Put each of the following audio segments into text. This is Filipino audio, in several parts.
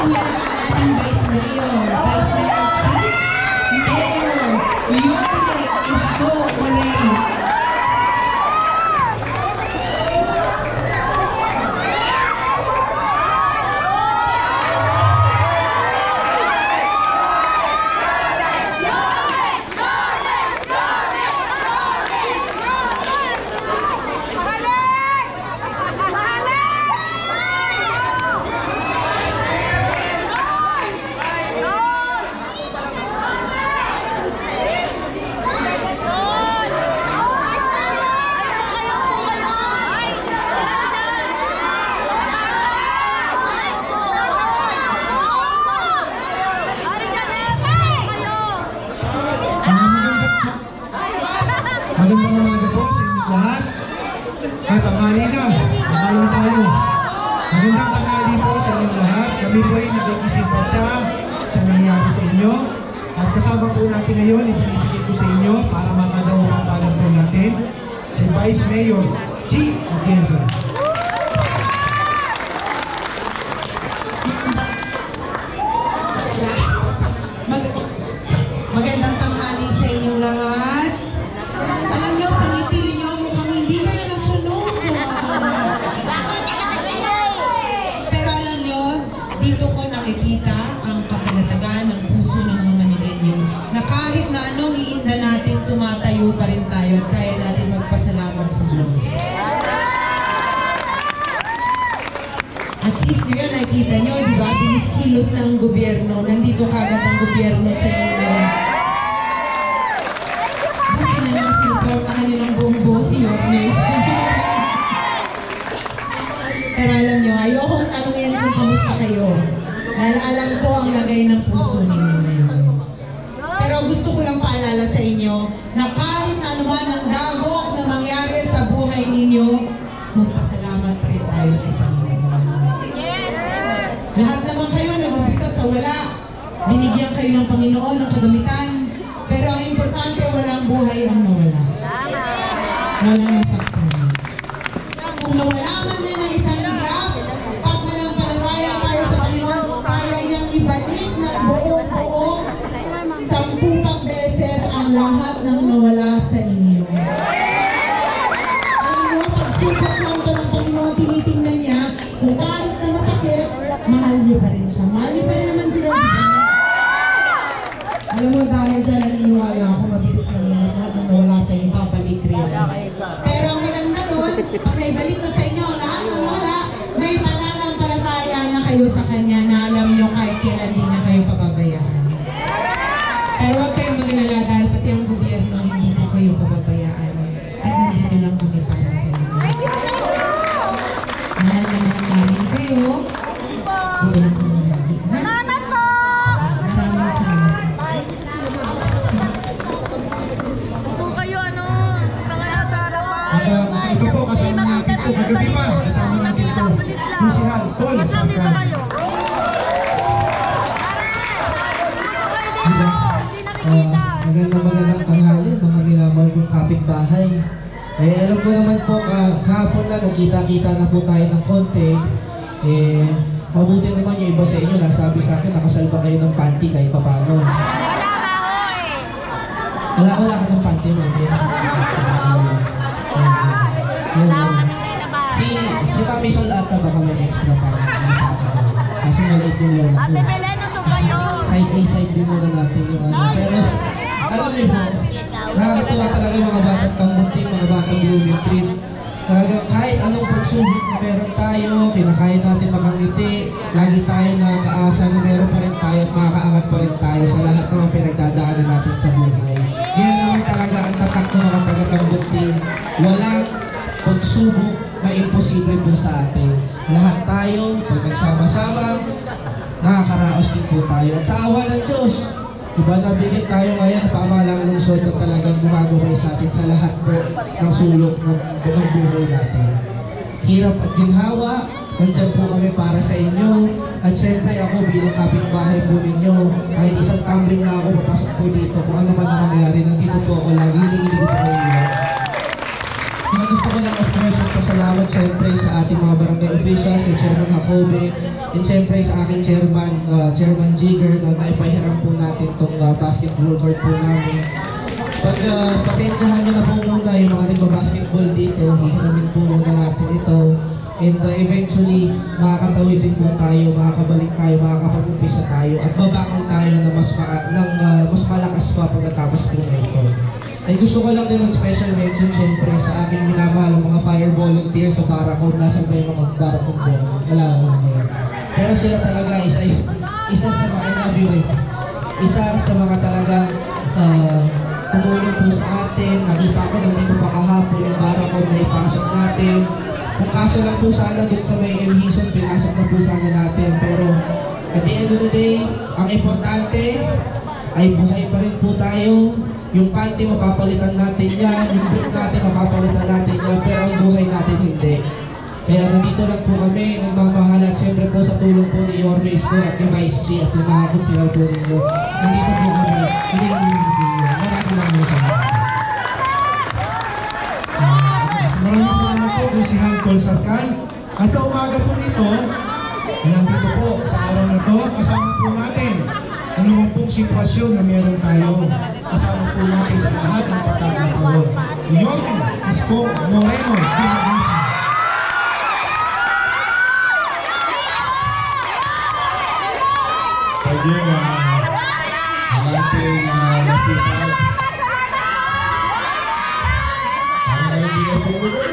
muna ang ating Vice Mayor. Vice Mayor Chief, Mayor Yuri Isko Moreno. Magandang umaga po sa inyo lahat. Tanghali na. Tanghali na tayo. Magandang tanghali po sa inyo lahat. Kami po ay nakikisimpatya sa nangyayari sa inyo. At kasama po natin ngayon, ibinibigay ko sa inyo para makadawang palang po natin si Vice Mayor G. Atienza. Magandang tanghali sa inyong lahat. Alam nyo, sumitin nyo mukhang hindi kayo nasunod. Pero alam nyo, dito ko nakikita ang kapanatagan ng puso ng mga Milenyo na kahit na anong iinda natin, tumatayo pa rin tayo at kaya natin magpasalamat sa Diyos. At least nyo, nakikita nyo, di ba? Bilis kilos ng gobyerno. Nandito kagad ang gobyerno sa inyo. Sinuportahan nyo ng buong buo si Yormes. Pero alam nyo, ayokong tanungin kung kamusta kayo. Dahil alam ko ang lagay ng puso ninyo ngayon. Pero gusto ko lang paalala sa inyo na kahit na anuman ang dagok na mangyari sa buhay ninyo, magpasalamat pa rin tayo sa Panginoon. Lahat naman kayo nag-umpisa sa wala. Binigyan kayo ng Panginoon ng kagamitan. Pero ang importante, walang buhay ang nawala. Walang nasaktan. Kung nawala man din ng isang ligrap, pag manampalataya tayo sa Panginoon, kaya niyang ibalik ng buong-buo 10 beses ang lahat ng nawala sa inyo. Alam mo, pagsubok lang ito ng Panginoon, tinitingnan niya, kung kahit na masakit, mahal niyo pa rin siya. Mahal niyo pa rin naman sila. Alam mo, dahil dyan naniniwala ako, mabilis lang yan. Lahat ng nawala sa inyo, babalik rin. Pero ang maganda doon, pag naibalik na sa inyo, lahat ng nawala, may pananampalataya na kayo sa Kanya na alam nyo kahit kailan din na kayo pababayaan. Pero huwag kayong mag-alala dahil pati ang gobyerno, hindi po kayo pababayaan. At nandito lang kami para sa inyo. Mahal na namin kayo. Buwan ko na lagi. Maraming salamat. Ito po, kasama natin ito. Kagabi pa, kasama natin ito. Musihal, Tol, Sangka. Magandang tanghali, mga minamahal kong kapitbahay. Alam ko naman po, kahapon na nagkita-kita na po tayo ng konti. Mabuti naman yung iba sa inyo, nasabi sa akin, nakasalba kayo ng panty kahit pa paano. Wala ka ng panty mo. Si Mami Sol ata baka may extra pa. Kasi maliit yung lola ko. Ate Belen, usog kayo! Side by side din muna natin yung ano. Pero, alam niyo po, nakakatuwa talaga yung mga batang kamunting, mga batang blooming treat. Kahit anong pagsubok na meron tayo, kinakaya natin makangiti, lagi tayo nakakaasa na meron pa rin tayo at makakaangat pa rin tayo sa lahat ng mga pinagdadaanan natin sa buhay. Yan naman talaga ang tatak ng mga taga-kamunting. Walang pagsubok na imposible po sa atin. Lahat tayo, pag nagsama-sama, nakakaraos din po tayo. At sa awa ng Diyos, diba nabigyan tayo ngayon, pamalang lungsod na talagang gumagaway sa atin sa lahat po ng sulok ng buhay natin. Hirap at ginhawa, nandyan po kami para sa inyo. At syempre ako bilang kapitbahay po ninyo, kahit isang tumbling na ako papasok po dito, kung ano man ang nangyari, nandito po ako lagi, hinihilig po kayo. Kaya gusto ko lang of course magpasalamat syempre sa ating mga barangay officials. Felicias, kay Chairman Jacobe, and syempre sa aking chairman, Chairman Jigger, na naipahiram po natin itong basketball court po namin. Pasensyahan nyo na po muna yung mga nagpa-basketball dito, hihiramin po muna natin ito. And eventually, makakatawid din po tayo, makakabalik tayo, makakapag-umpisa tayo, at babangon tayo na mas malakas pa pagkatapos po na ito. Ay gusto ko lang din mag-special mention syempre sa aking minamahal mga fire volunteers sa Baracon. Nasaan ba yung mga Baracon po? Wala lang. Pero sila talaga isa sa mga isa sa mga talagang tumulong po sa atin. Nakita ko nandito pa kahapon yung Baracon na ipasok natin. Kung kaso lang po sana dun sa may Emhison, pinasok na po sana natin. Pero at the end of the day, ang importante ay buhay pa rin po tayo. Yung panty mapapalitan natin yan, yung brick natin mapapalitan natin yan, pero ang buhay natin hindi. Kaya nandito lang po kami, nagmamahal at siyempre po sa tulong po ni Yorme Isko at ni Vice G at ni mga konsilaw po ninyo. Nandito po kami, hindi kami nabibigyan. Maraming lang mo sa mga. Maraming salamat po kung si Hangtol Sarkal. At sa umaga po nito, nandito po sa araw na to, kasama po natin ano man pong sitwasyon na meron tayo. Kasama po natin sa lahat ng pagkakataon. Yorme Isko Moreno. Thank you, ang ating nasipag. Ang hindi na sumuloy.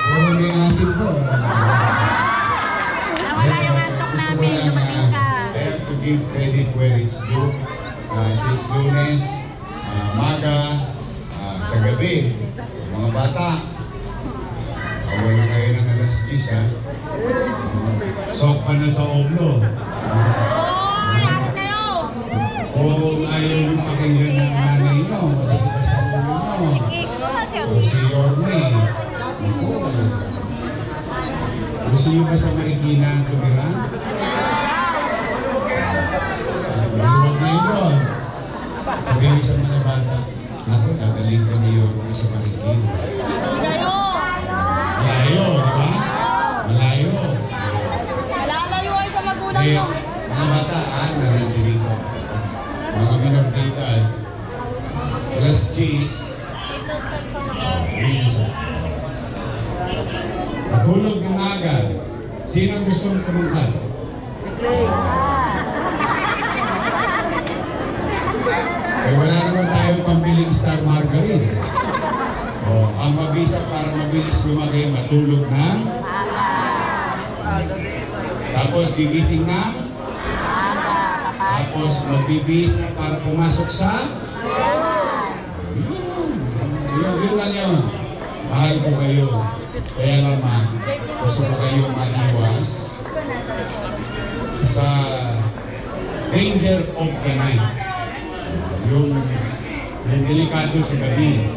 Puro may asin po. I have to give credit where it's due. Since Lunes, maga, sa gabi, mga bata, awal na kayo ng alas 10, ha? Sok pa na sa oblo. Kung ayaw yung pakinggan ng nanay nyo, dito pa sa ulo nyo. O si Yorme. Gusto nyo ba sa Marikina tumira? Maluwag na ito. Sabihin sa mga bata, naku, dadaling ka ni Yorme sa Marikina. Malayo, di ba? Malayo. Malalayo ay sa magulang Eh, mo. mga bata, nandito. Mga minor de edad. Alas 10. Matulog ng aga. Sino ang gustong tumungkad? Eh, wala naman tayong pambiling Star Margarine. Ang mabisa para mabilis lumaki, matulog ng tapos gigising na tapos magbibis na para pumasok sa yun lang yun. Mahal ko kayo. Kaya naman gusto ko kayo maiwas sa danger of the night. Yung delikado sa gabi.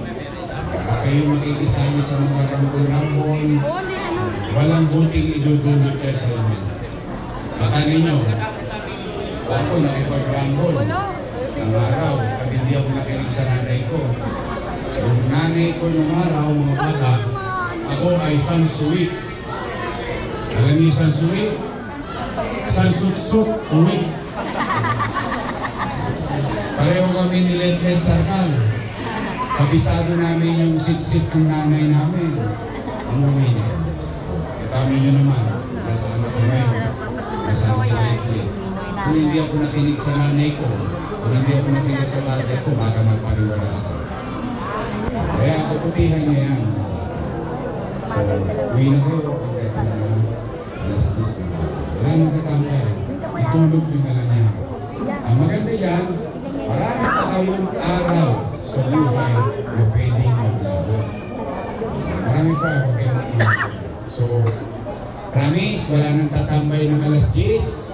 Kayo makikisali sa mga rambol-rambol. Walang buting idudulot yan sa inyo. Matanin nyo, ako nakipag-rambol. Ang araw, pag hindi ako nakinig sa nanay ko. Yung nanay ko nung araw, mga bata, ako ay sansuit. Alam niyo yung sansuit? Sansut-sut, uwi. Pareho kami ni Len Sarkal. Kabisado namin yung sit-sit ng nanay namin. Umuwi na. Katami nyo naman, nasaan ako ngayon, nasaan si Len. Kung hindi ako nakinig sa nanay ko, kung hindi ako nakinig sa tatay ko, baka mapariwala ako. Kaya kaputihan niya yan. So, uwi na kayo. Pagkata na alas 10 na. Wala nang katambay. Itulog nyo na lang yan. Ang maganda yan, marami pa kayong araw sa buhay na pwedeng maglaro. Marami pa, huwag kayo maglaro. So, promise, wala nang tatambay ng alas 10?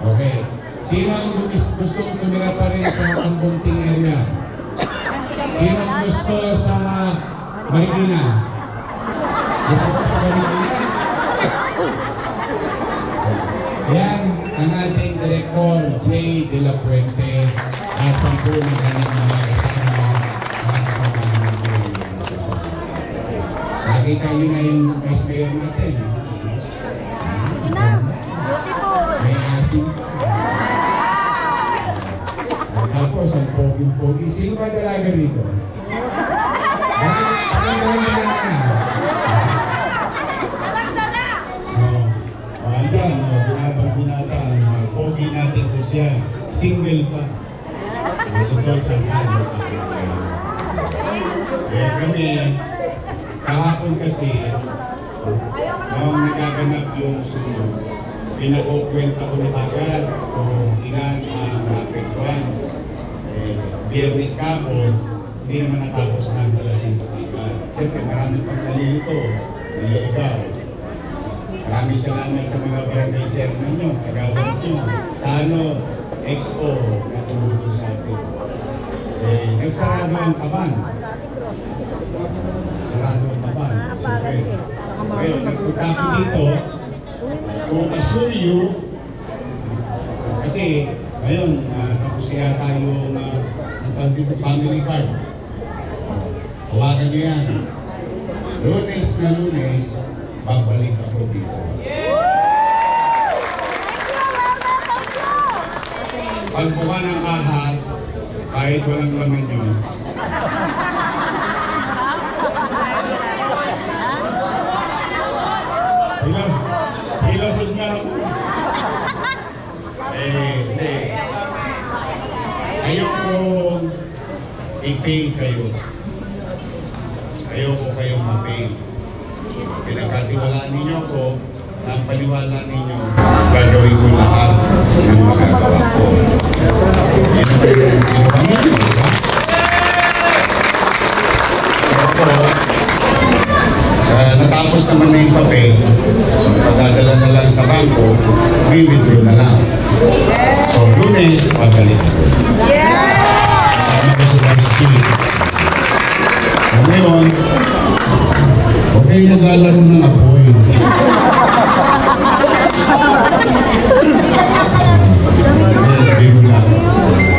Okay. Sino ang gustong tumira pa rin sa Ambunting area? Sino ang gusto sa Marikina? Gusto ko sa Marikina? Yan ang ating Director J. De La Puente at sa po ng kanyang mga kasama namin. yun na yung vice mayor natin. May asin pa. Tapos, ang pogi-pogi. Sino ba dalaga dito? Bakit dalaga na? Ayan, binata. Ang pogi natin po siya. Single pa. So, tol, sa kami, kahapon kasi, noong nagaganap yung sunod, pinakukwenta ko na agad kung ilan ang napektuhan. Biyernes kahapon, hindi naman natapos na ang talasin agad. Siyempre, marami pang nalilito, naliligaw. Maraming salamat sa mga barangay chairman nyo, kagawad nyo, Tano, XO, na tumulong sa atin. Nagsarado ang taban. Sarado ang taban. Siyempre. Ngayon, nagpunta ako dito, to assure you, kasi ngayon, tapos kaya tayo dito family card. Hawakan nyo yan. Lunes na Lunes, babalik ako dito. Pagbuka ng ahas, kahit walang laman yun, hilahod nga ako. Hindi. Ayoko i-pain kayo. Ayoko kayong ma-pain. Pinagkatiwalaan ninyo ako, ang paniwala ninyo, gagawin ko lahat ng magagawa ko. Yan ba yung ginawa ninyo, di ba? Natapos naman na yung papel, so padadala na lang sa bangko, withdraw na lang. So, Lunes, pabalik ako. Kasama ko sa Varsity. So, ngayon, okay, naglalaro ng apoy. Biro lang.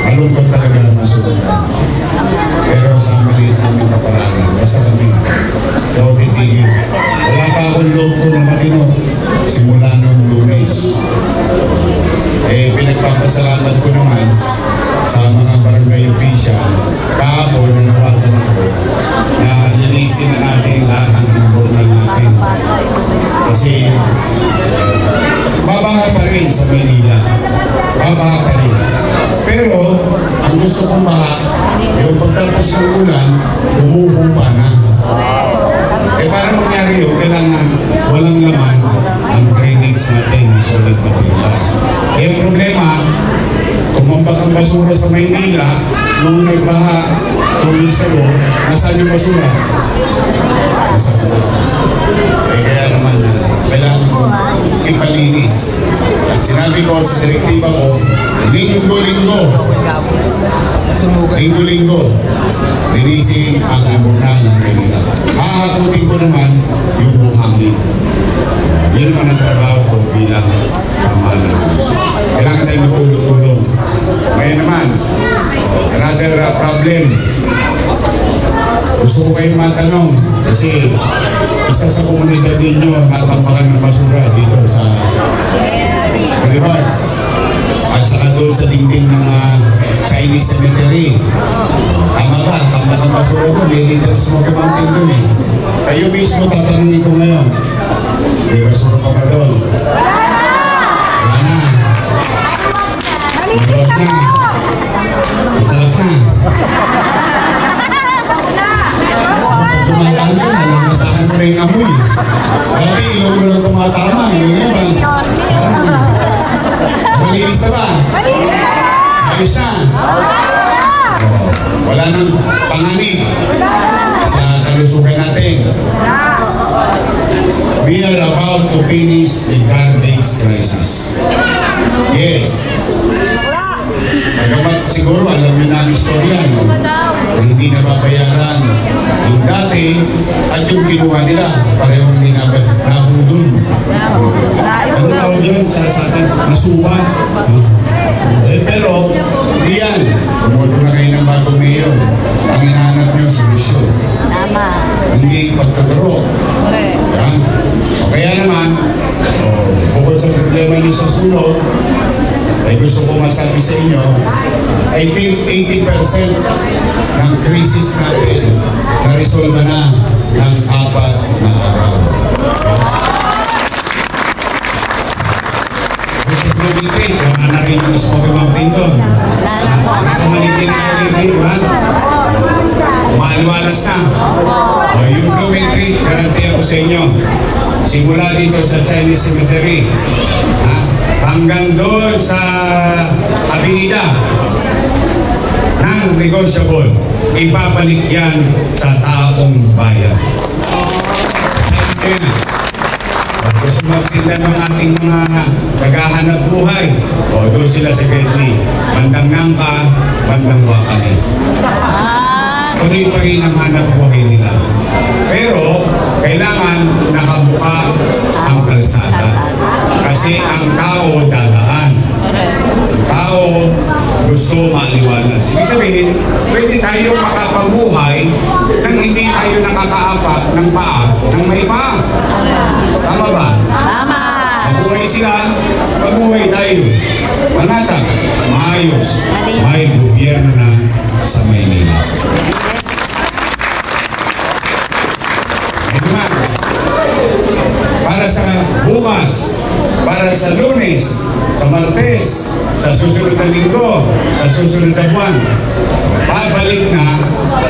Malungkot talaga masubukan. Pero sa maliit namin kaparalan, basta kami, loob hindi. Wala pa akong loob ko na matino simula noong Lunes. Pinagpapasalamat ko naman sa mga barangay official. Kahapon nanawagan ako na linisin na natin lahat ng informal natin. Kasi babaha pa rin sa Maynila. Babaha pa rin. Pero ang gusto kong baha, yung pagtapos ng ulan, humuhupa na. Para mangyari yun, kailangan walang laman ang drainage natin ng solid na pilas. Yung problema, tumambak ang basura sa Maynila, nung nagbaha, 2 weeks ago, nasaan yung basura? Nasa kanila. Kaya naman, kailangan ko ipalinis. At sinabi ko sa direktiba ko, linggo-linggo, linisin ang limunan ng Maynila. Hahakutin ko naman yung buhangin. Yan naman ang trabaho ko bilang pamahalaan. Kailangan tayo magtulong-tulong. Ngayon naman, another problem. Gusto ko kayong matanong kasi isa sa komunidad ninyo natampakan ng basura dito sa Boulevard. At saka doon sa dingding ng Chinese cemetery. Tama ba? Tambak ang basura doon. May Little Smoky Mountain doon eh. Kayo mismo tatanungin ko ngayon. May basura pa ba doon? Wala na. Malot na. Matalap na. Tumataan ka na, namasahan mo na yung amoy. Dati ilong mo lang tumatama. Ngayon malinis na ba? Ayos na. Wala nang panganib sa kalusugan natin. We are about to finish the garbage crisis. Yes. Nagamat siguro alam niyo na ang istorya, no? Na hindi nababayaran yung dati at yung kinuha nila parehong hindi nabudol. Ano tawag yun sa atin? Nasuba. Pero yan, pumoto na kayo ng bagong mayor. Ang hinahanap niyo solusyon. Hindi pagkagaro. buhay niyo sa sulok, ay gusto ko magsabi sa inyo, I think 80% ng crisis natin na-resolve na ng 4 na araw. Gusto ko mag-trade, wala na rin yung Smoky Mountain doon. Nakakamaligin na yung trade, di ba? Maaliwalas na. O, yung blooming trade, garanti ako sa inyo. Simula dito sa Chinese Cemetery, hanggang doon sa Avenida ng negotiable, ibabalik yan sa taong bayan. Sa inyo yan. Gusto magtinda ng ating mga naghahanap buhay, o doon sila sa Gately, bandang Nangka, bandang Wakali. Tuloy pa rin ang hanap buhay nila. Pero, kailangan nakabuka ang kalsada. Kasi ang tao dadaan. Tao gusto maliwalas. Ibig sabihin, pwede tayo makapabuhay nang hindi tayo nakakaapak ng paa ng may paa. Tama ba? Tama. Mabuhay sila, mabuhay tayo. Panatag, maayos, may gobyerno na sa Maynila. Para sa bukas, para sa Lunes, sa Martes, sa susunod na linggo, sa susunod na buwan, babalik na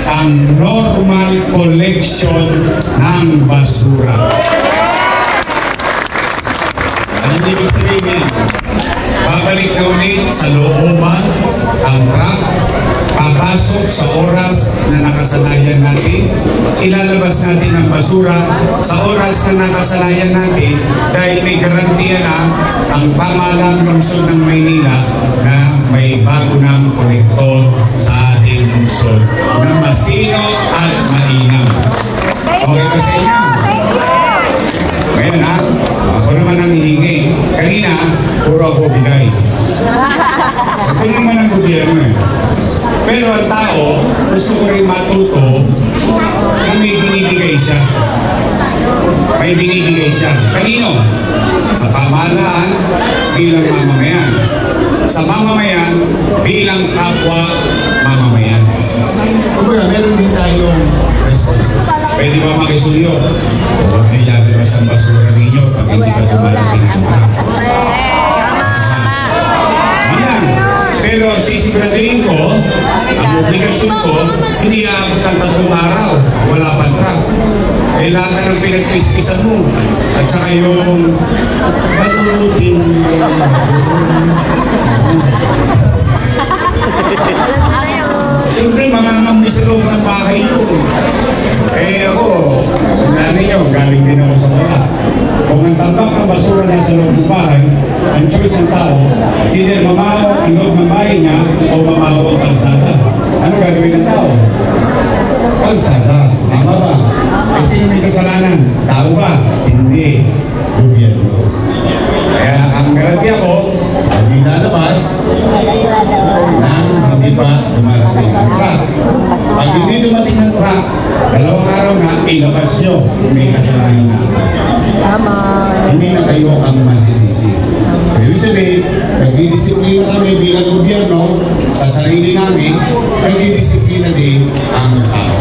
ang normal collection ng basura. Anong ibig sabihin? Babalik na ulit sa looban ang truck, papasok sa oras na nakasanayan natin, ilalabas natin ang basura sa oras na nakasanayan natin dahil may garantiya na ang pamahalang lungsod ng Maynila na may bago ng kolektor sa ating lungsod na masino at mainam. Okay ba sa inyo? Ngayon ako naman ang hihingi. Kanina, puro ako bigay. Ito naman ang gobyerno eh. Pero ang tao, gusto ko rin matuto na may binibigay siya. May binibigay siya. Kanino? Sa pamahalaan bilang mamamayan. Sa mamamayan bilang kapwa mamamayan. Kumbaga, meron din tayong responsibility. Pwede ba makisuyo? Huwag niyo ilalabas ang basura ninyo pag hindi ka dumarating ang truck. Pero sisiguraduhin ko, ang obligasyon ko, hindi aabot ng 3 araw, wala pang truck. Eh lahat ng pinagpispisan mo, at saka yung balutin. Siyempre, mangangamoy sa loob ng bahay yun. Eh ako, nanay nyo, galing din ako sa wala. Kung ang tambak ng basura nasa loob ng bahay, ang choice ng tao, either mamahaw ang loob ng bahay niya o mamahaw ang kalsada. Ano gagawin ng tao? Kalsada. Tama ba? Kasi may kasalanan. Tao ba? Hindi. Gobyerno. Kaya ang garanti ako, hindi lalabas nang hindi pa dumarating ang truck. Pag hindi dumating ang truck, 2 araw na, ilabas nyo kung may kasalanan na. Hindi na kayo ang masisisi. So, ibig sabihin, nagdidisiplina kami bilang gobyerno sa sarili namin, nagdidisiplina din ang tao.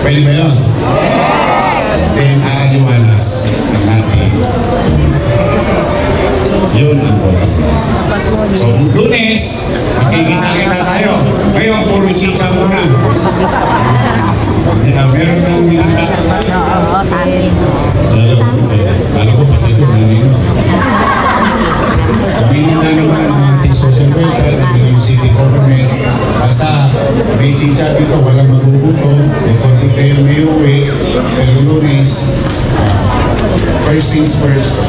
Pwede ba yun? Then, aaliwalas ng natin. Yun ang boto. So, Lunes, magkikita-kita tayo. Ngayon, puro chicha muna. Meron kang minanta. Kala ko pati ito, nanino. Minanta naman ang ating social welfare, yung city government. Basta, may chicha dito, walang magugutom. Hindi kayo may uwi. Pero Lunes, first things first,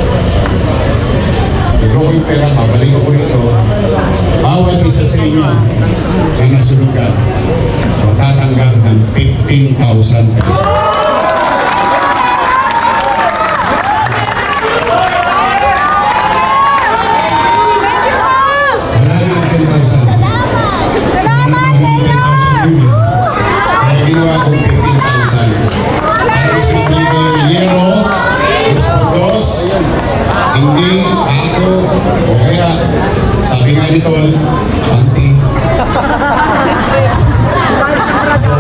ito ko yung pera, babalik ako rito. Bawat isa sa inyo na nasunugan, matatanggap ng 15,000 pesos. Wala na ang 10,000. Salamat sa inyo! Kaya ginawa kong 15,000. Para mas mabili kayo ng yero, dos, hindi Sabi nga ni Tol, panty. So,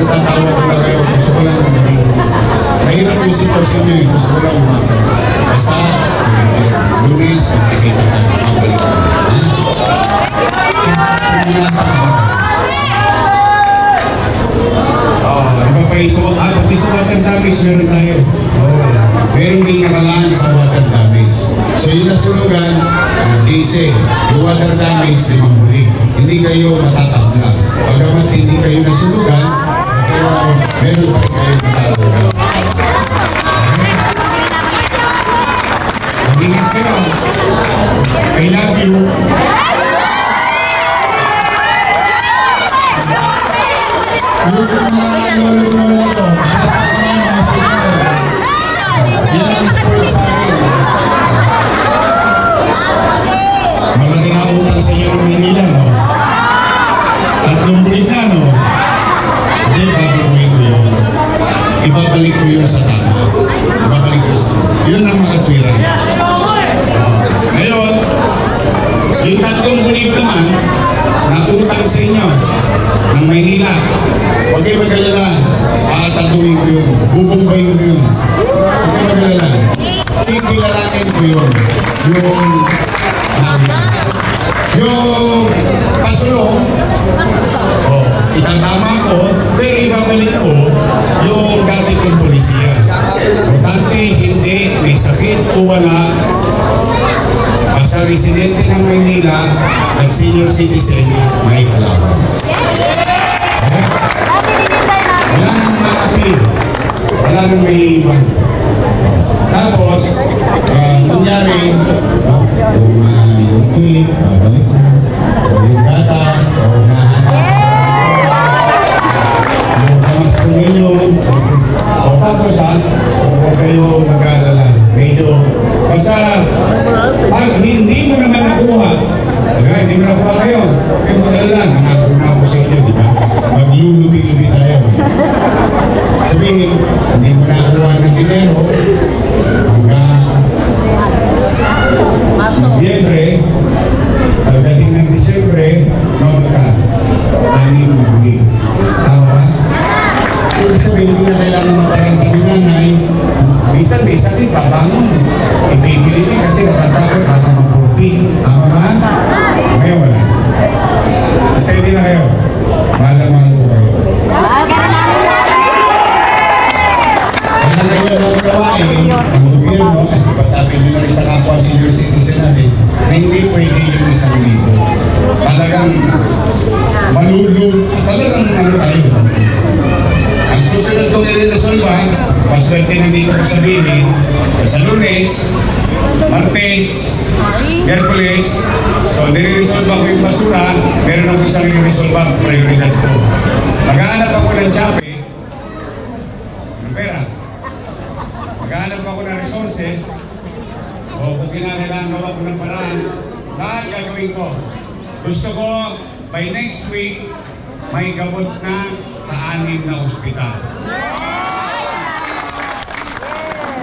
Tatawa ko lang kayo, gusto ko lang magiging. Mahirap yung sitwasyon nyo eh, gusto ko lang umakal. Basta, Lunes, magkikita tayo, makabalik ko. Iba pa yung pati sa water damage meron tayo. Meron din nakalaan sa water damage. So yung nasunugan, DC, yung water damage, limang bulig. Hindi kayo matatabla. Pagamat hindi kayo nasunugan, pero meron pa rin kayo matatagaw. Mag-ingat kayo. I love you. Yung mga lolo-lolo ko, basta ka na mga signal. Yan ang sport sa akin. Mga kinautang sa inyo ng Manila, no? 3 bulig na, no? Hindi, babaluin ko yun. Ibabalik ko yun sa tama. Ibabalik ko yun sa tama. Yun ang makatwiran. Ngayon, yung 3 bulig naman, nautang sa inyo ng Maynila. Huwag kayo mag-alala. Taduin ko yun. Bubumbayin ko yun. Huwag kayo mag-alala. Kikilalanin ko yun. Yung pasulong, itatama ko, pero ibabalik ko yung dati kong polisiya. Importante, hindi, may sakit o wala, basta residente ng Maynila at senior citizen, may allowance. Wala nang ma-appeal. Wala nang may iwan. Tapos, nangyari, yung cake, babalik na. Yung gatas, yung kamas ko ninyo. Tapos huwag kayo mag-aalala. Medyo, basta, pag hindi mo naman nakuha, hindi mo nakuha kayo, huwag kayo mag-aalala. Nangako na ako sa inyo, di ba? Maglulubi-lubi tayo. Sabihin, hindi mo nakuha ng dinero, hanggang Nobyembre, pagdating ng Disyembre, noon ka, 6 na bulig. Tama ba? So, sabihin, hindi na kailangan maparanta ni nanay. Minsan may sakit, pabangon. Ibibili niya kasi nakatakot, baka mapurpi. Tama ba? Ngayon wala. Kasi hindi na kayo. Mahal ko kayo. Kailan kayo lang gawain, ang gobyerno, at ipagsabi nyo na rin sa kapwa senior citizen natin, na hindi pwede yung 1,000. Talagang talagang tayo. Ang susunod kong i-resolve, paswerte na dito ko sabihin, sa Lunes, Martes, Miyerkules, so nire-resolve ako yung basura, meron ako isang i-resolve ang prioridad ko. Mag-aanap ako ng tsape, ng pera. Maghanap ako ng resources o kung kinakailangan gawa ko ng paraan, lahat gagawin ko. Gusto ko, by next week, may gamot na sa 6 na ospital.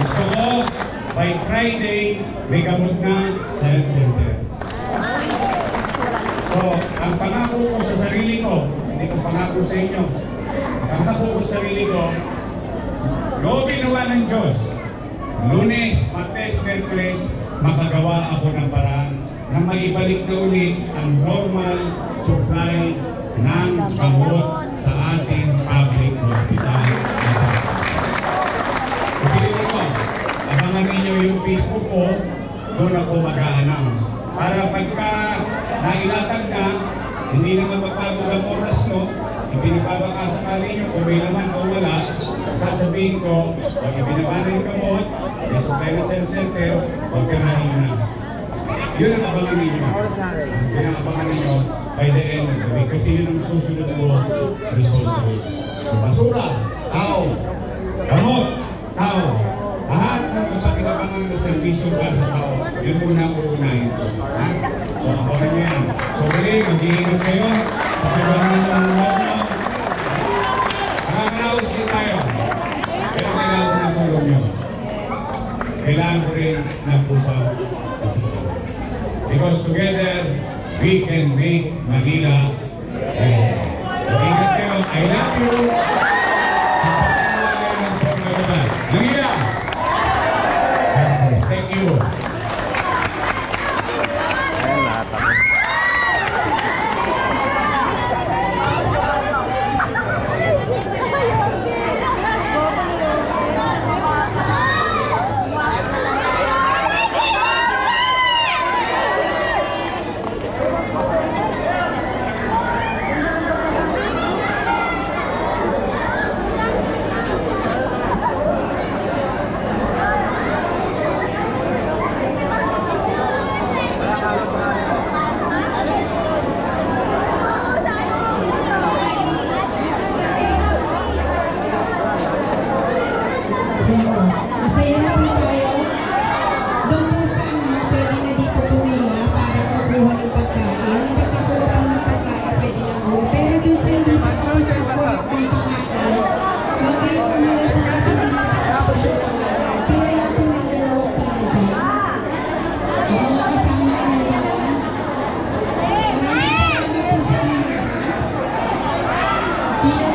Gusto ko, by Friday, may gamot na sa health center. So, ang pangako ko sa sarili ko, hindi ko pangako sa inyo, ang pangako ko sa sarili ko, loobin nawa ng Diyos. Lunes, Martes, Miyerkules, makagawa ako ng paraan na maibalik na ulit ang normal supply ng gamot sa ating public hospital. Pagkilitin ko, abangan ninyo yung Facebook ko, doon ako mag-a-announce. Para pagka nailatag na, hindi naman magpagod ang oras nyo, ipinipabakasakali nyo kung may laman o wala, sasabihin ko, pag ibinaba na yung gamot, may supply na cell center, huwag karahin nyo na. Yun ang abangan ninyo. Yun ang abangan ninyo by the end of the week. Kasi yun ang susunod ko, result ko. So, basura, tao, gamot, tao. Lahat ng kapakinabangan na servisyo para sa tao, yun muna ang uunahin ko. So, abangan nyo yan. So, muli, mag-iingat kayo. Pagkagawa ninyo ang loob nyo. kailangan ko rin ng pusang isipan. Because together, we can make Manila great. Ingat kayo. I love you. Manila! Thank you. Masaya na po tayo. Doon po sana, pwede na dito pumila para makuha ng pagkain. Yung pagkakuha po ng pagkain, pwede na po. Pero doon sa hindi pa tapos na po ng pangalan, huwag kayong pumila sa ating pinatapos yung pangalan. Pila lang po ng dalawang pila dyan. Yung mga kasama na yan. Maraming salamat po sa inyo. Pila